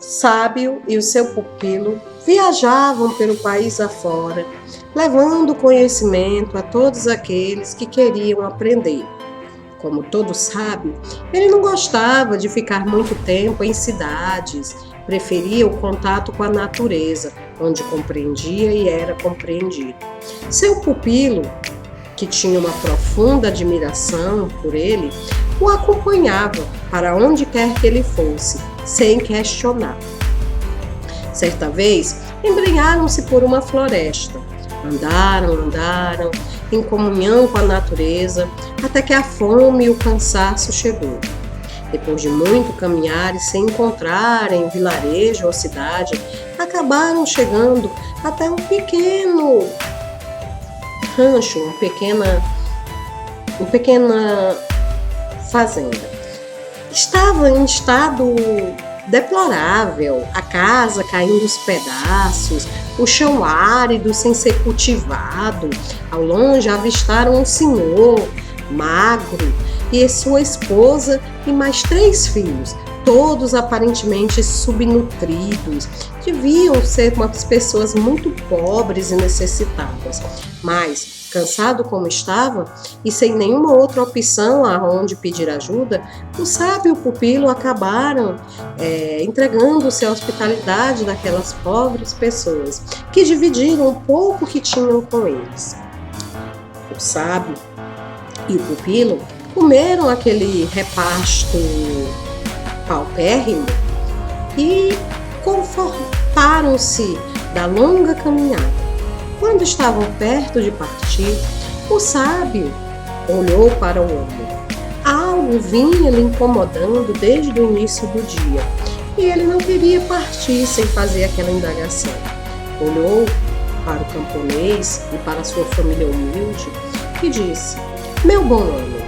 Sábio e o seu pupilo viajavam pelo país afora, levando conhecimento a todos aqueles que queriam aprender. Como todo sábio, ele não gostava de ficar muito tempo em cidades, preferia o contato com a natureza, onde compreendia e era compreendido. Seu pupilo, que tinha uma profunda admiração por ele, o acompanhava para onde quer que ele fosse, sem questionar. Certa vez, embrenharam-se por uma floresta. Andaram, em comunhão com a natureza, até que a fome e o cansaço chegou. Depois de muito caminhar e se encontrarem em vilarejo ou cidade, acabaram chegando até um pequeno rancho, uma pequena fazenda. Estava em estado deplorável, a casa caindo aos pedaços, o chão árido sem ser cultivado. Ao longe avistaram um senhor magro e sua esposa e mais 3 filhos, todos aparentemente subnutridos. Deviam ser umas pessoas muito pobres e necessitadas, mas cansado como estava e sem nenhuma outra opção aonde pedir ajuda, o sábio e o pupilo acabaram entregando-se à hospitalidade daquelas pobres pessoas, que dividiram o pouco que tinham com eles. O sábio e o pupilo comeram aquele repasto paupérrimo e confortaram-se da longa caminhada. Quando estavam perto de partir, o sábio olhou para o homem. Algo vinha lhe incomodando desde o início do dia, e ele não queria partir sem fazer aquela indagação. Olhou para o camponês e para sua família humilde e disse: "Meu bom homem,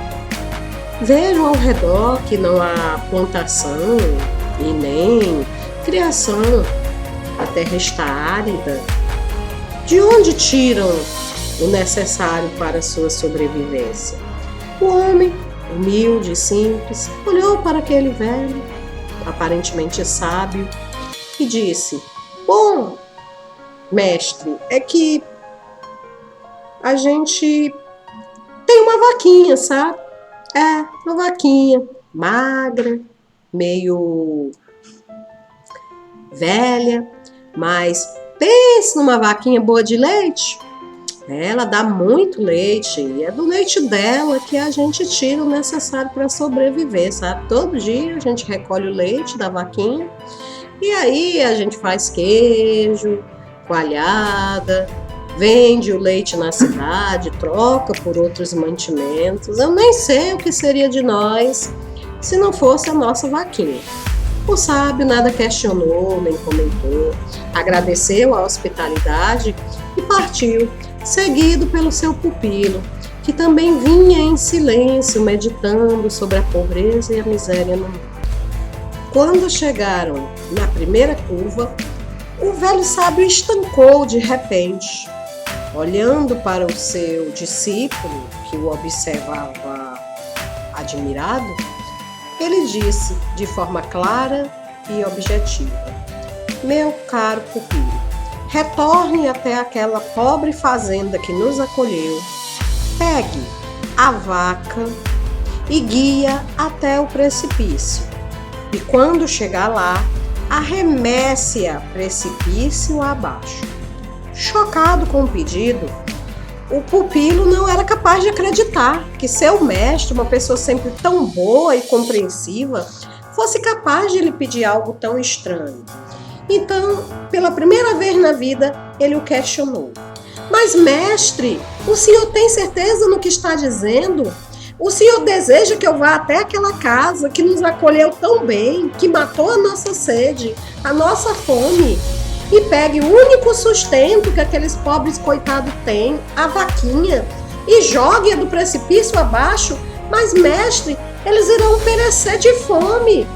vejo ao redor que não há plantação e nem criação. A terra está árida. De onde tiram o necessário para a sua sobrevivência?" O homem, humilde e simples, olhou para aquele velho, aparentemente sábio, e disse: "Bom, mestre, é que a gente tem uma vaquinha, sabe? Uma vaquinha magra, meio velha, mas pense numa vaquinha boa de leite. Ela dá muito leite e é do leite dela que a gente tira o necessário para sobreviver, sabe? Todo dia a gente recolhe o leite da vaquinha e aí a gente faz queijo, coalhada, vende o leite na cidade, troca por outros mantimentos. Eu nem sei o que seria de nós se não fosse a nossa vaquinha." O sábio nada questionou, nem comentou, agradeceu a hospitalidade e partiu, seguido pelo seu pupilo, que também vinha em silêncio, meditando sobre a pobreza e a miséria no mundo. Quando chegaram na primeira curva, o velho sábio estancou de repente. Olhando para o seu discípulo, que o observava admirado, ele disse de forma clara e objetiva: "Meu caro pupilo, retorne até aquela pobre fazenda que nos acolheu, pegue a vaca e guia até o precipício. E quando chegar lá, arremesse-a precipício abaixo." Chocado com o pedido, o pupilo não era capaz de acreditar que seu mestre, uma pessoa sempre tão boa e compreensiva, fosse capaz de lhe pedir algo tão estranho. Então, pela primeira vez na vida, ele o questionou: "Mas, mestre, o senhor tem certeza no que está dizendo? O senhor deseja que eu vá até aquela casa que nos acolheu tão bem, que matou a nossa sede, a nossa fome, e pegue o único sustento que aqueles pobres coitados têm, a vaquinha, e jogue-a do precipício abaixo? Mas, mestre, eles irão perecer de fome."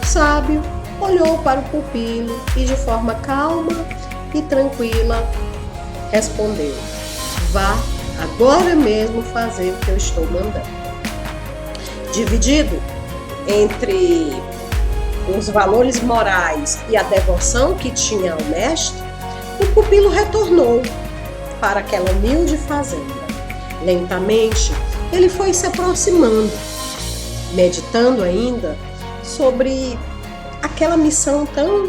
O sábio olhou para o pupilo e, de forma calma e tranquila, respondeu: "Vá agora mesmo fazer o que eu estou mandando." Dividido entre os valores morais e a devoção que tinha ao mestre, o pupilo retornou para aquela humilde fazenda. Lentamente, ele foi se aproximando, meditando ainda sobre aquela missão tão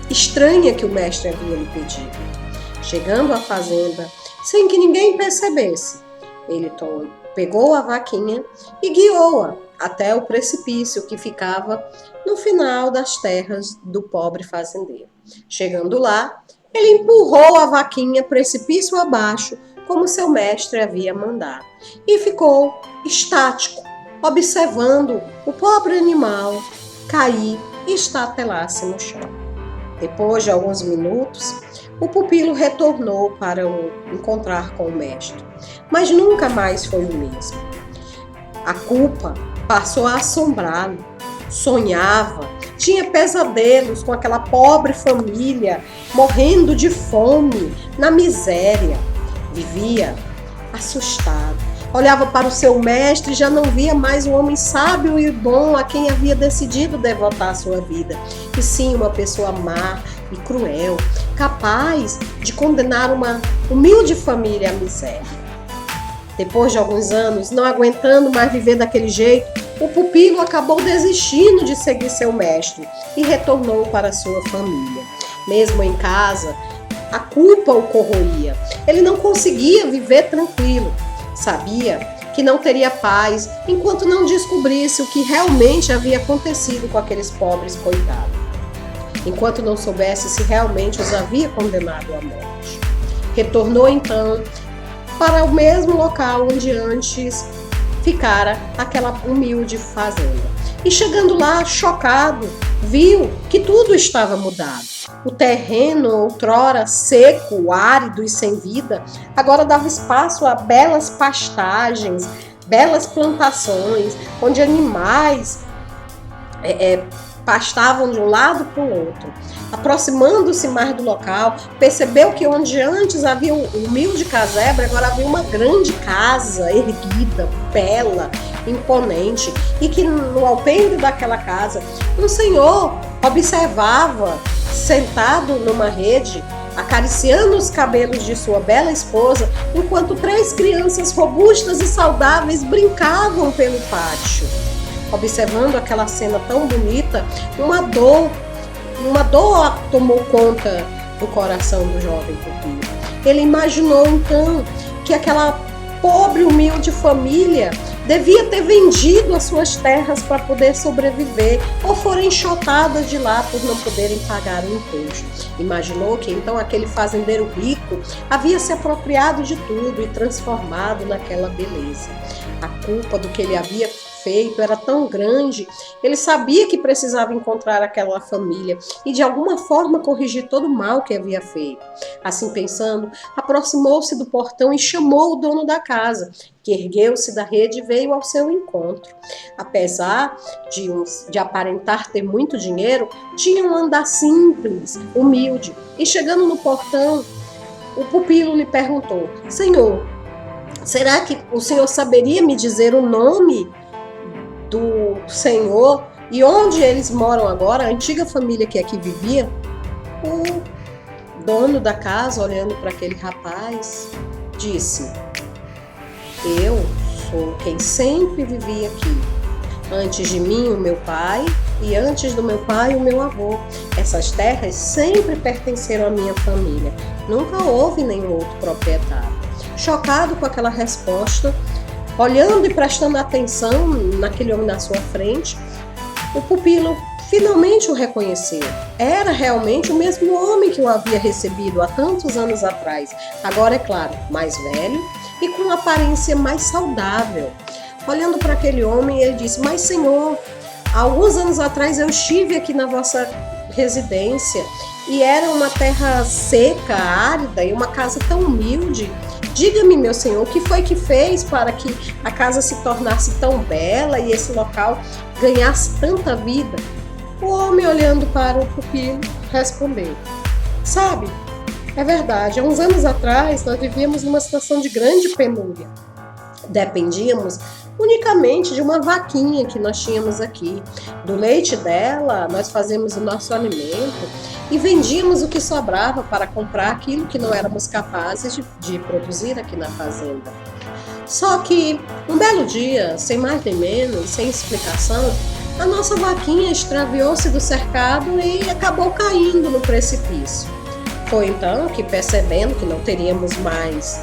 estranha que o mestre havia lhe pedido. Chegando à fazenda, sem que ninguém percebesse, ele pegou a vaquinha e guiou-a até o precipício que ficava no final das terras do pobre fazendeiro. Chegando lá, ele empurrou a vaquinha precipício abaixo, como seu mestre havia mandado, e ficou estático, observando o pobre animal cair e estatelar-se no chão. Depois de alguns minutos, o pupilo retornou para encontrar com o mestre, mas nunca mais foi o mesmo. A culpa passou a assombrá-lo. Sonhava, tinha pesadelos com aquela pobre família, morrendo de fome, na miséria. Vivia assustado. Olhava para o seu mestre e já não via mais o homem sábio e bom a quem havia decidido devotar a sua vida, e sim uma pessoa má e cruel, capaz de condenar uma humilde família à miséria. Depois de alguns anos, não aguentando mais viver daquele jeito, o pupilo acabou desistindo de seguir seu mestre e retornou para sua família. Mesmo em casa, a culpa o corroía. Ele não conseguia viver tranquilo. Sabia que não teria paz enquanto não descobrisse o que realmente havia acontecido com aqueles pobres coitados. Enquanto não soubesse se realmente os havia condenado à morte. Retornou então para o mesmo local onde antes ficara aquela humilde fazenda. E chegando lá, chocado, viu que tudo estava mudado. O terreno, outrora seco, árido e sem vida, agora dava espaço a belas pastagens, belas plantações, onde animais pastavam de um lado para o outro. Aproximando-se mais do local, percebeu que onde antes havia um humilde casebre, agora havia uma grande casa erguida, bela, imponente, e que no alpendre daquela casa, um senhor observava, sentado numa rede, acariciando os cabelos de sua bela esposa, enquanto 3 crianças robustas e saudáveis brincavam pelo pátio. Observando aquela cena tão bonita, uma dor tomou conta do coração do jovem pupilo. Ele imaginou então que aquela pobre, humilde família devia ter vendido as suas terras para poder sobreviver, ou foram enxotadas de lá por não poderem pagar o imposto. Imaginou que então aquele fazendeiro rico havia se apropriado de tudo e transformado naquela beleza. A culpa do que ele havia feito era tão grande, ele sabia que precisava encontrar aquela família e de alguma forma corrigir todo o mal que havia feito. Assim pensando, aproximou-se do portão e chamou o dono da casa, que ergueu-se da rede e veio ao seu encontro. Apesar de aparentar ter muito dinheiro, tinha um andar simples, humilde, e chegando no portão, o pupilo lhe perguntou: Senhor, será que o senhor saberia me dizer o nome do senhor e onde eles moram agora, a antiga família que aqui vivia? O dono da casa, olhando para aquele rapaz, disse: Eu sou quem sempre vivi aqui. Antes de mim, o meu pai, e antes do meu pai, o meu avô. Essas terras sempre pertenceram à minha família. Nunca houve nenhum outro proprietário. Chocado com aquela resposta, olhando e prestando atenção naquele homem na sua frente, o pupilo finalmente o reconheceu. Era realmente o mesmo homem que o havia recebido há tantos anos atrás. Agora, é claro, mais velho e com uma aparência mais saudável. Olhando para aquele homem, ele disse: Mas, senhor, há alguns anos atrás eu estive aqui na vossa residência e era uma terra seca, árida e uma casa tão humilde. Diga-me, meu senhor, o que foi que fez para que a casa se tornasse tão bela e esse local ganhasse tanta vida? O homem, olhando para o pupilo, respondeu: Sabe, é verdade, há uns anos atrás nós vivíamos numa situação de grande penúria. dependíamos unicamente de uma vaquinha que nós tínhamos aqui. Do leite dela, nós fazíamos o nosso alimento e vendíamos o que sobrava para comprar aquilo que não éramos capazes de produzir aqui na fazenda. Só que um belo dia, sem mais nem menos, sem explicação, a nossa vaquinha extraviou-se do cercado e acabou caindo no precipício. Foi então que, percebendo que não teríamos mais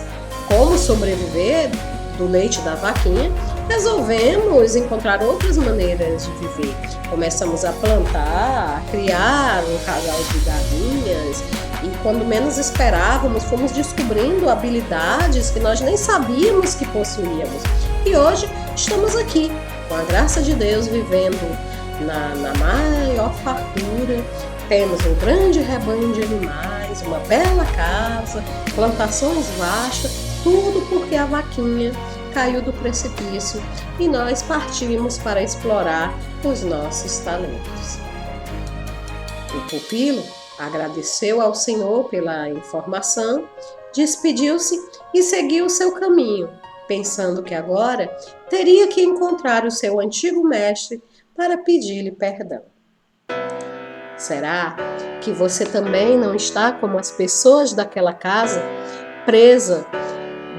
como sobreviver do leite da vaquinha, resolvemos encontrar outras maneiras de viver. Começamos a plantar, a criar um casal de galinhas e, quando menos esperávamos, fomos descobrindo habilidades que nós nem sabíamos que possuíamos. E hoje estamos aqui, com a graça de Deus, vivendo na maior fartura. Temos um grande rebanho de animais, uma bela casa, plantações vastas, tudo porque a vaquinha caiu do precipício e nós partimos para explorar os nossos talentos. O pupilo agradeceu ao Senhor pela informação, despediu-se e seguiu o seu caminho, pensando que agora teria que encontrar o seu antigo mestre para pedir-lhe perdão. Será que você também não está como as pessoas daquela casa, presa,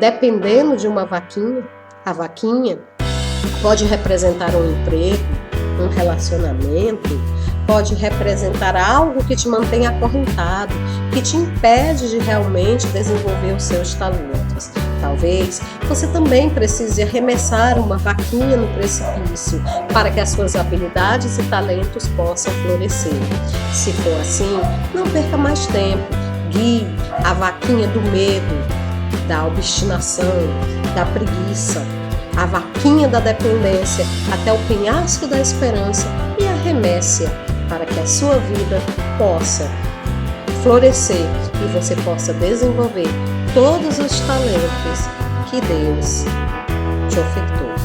dependendo de uma vaquinha? A vaquinha pode representar um emprego, um relacionamento, pode representar algo que te mantém acorrentado, que te impede de realmente desenvolver os seus talentos. Talvez você também precise arremessar uma vaquinha no precipício para que as suas habilidades e talentos possam florescer. Se for assim, não perca mais tempo. Guie a vaquinha do medo, da obstinação, da preguiça, a vaquinha da dependência até o penhasco da esperança e arremesse-a para que a sua vida possa florescer e você possa desenvolver todos os talentos que Deus te ofertou.